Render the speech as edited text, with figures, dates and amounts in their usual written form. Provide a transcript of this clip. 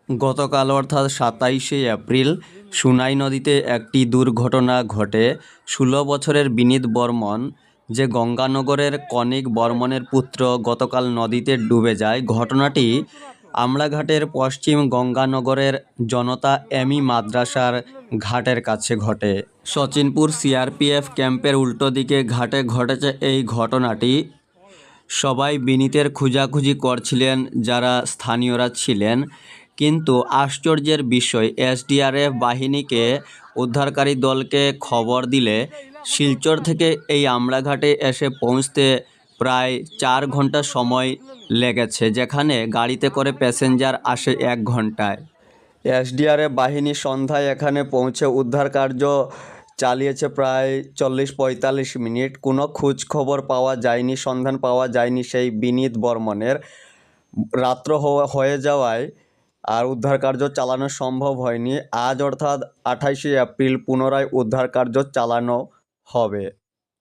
গতকাল অর্থাৎ ২৭শে এপ্রিল সুনাই নদীতে একটি দুর্ঘটনা ঘটে। ১৬ বছরের বিনীত বর্মন, যে গঙ্গানগরের কনিক বর্মনের পুত্র, গতকাল নদীতে ডুবে যায়। ঘটনাটি আমড়াঘাটের পশ্চিম গঙ্গানগরের জনতা এমই মাদ্রাসার ঘাটের কাছে ঘটে। সচিনপুর সিআরপিএফ ক্যাম্পের উল্টো দিকে ঘাটে ঘটেছে এই ঘটনাটি। সবাই বিনীতের খোঁজাখুঁজি করছিলেন যারা স্থানীয়রা ছিলেন, কিন্তু আশ্চর্যের বিষয়, এসডিআরএফ বাহিনীকে উদ্ধারকারী দলকে খবর দিলে শিলচর থেকে এই আমড়াঘাটে এসে পৌঁছতে প্রায় ৪ ঘন্টা সময় লেগেছে, যেখানে গাড়িতে করে প্যাসেঞ্জার আসে ১ ঘন্টায়। এসডিআরএফ বাহিনী সন্ধ্যায় এখানে পৌঁছে উদ্ধার কার্য চালিয়েছে প্রায় ৪০-৪৫ মিনিট। কোনো খোঁজ খবর পাওয়া যায়নি, সন্ধান পাওয়া যায়নি সেই বিনীত বর্মনের। রাত্র হয়ে যাওয়ায় আর উদ্ধার কার্য চালানো সম্ভব হয়নি। আজ অর্থাৎ ২৮শে এপ্রিল পুনরায় উদ্ধার কার্য চালানো হবে।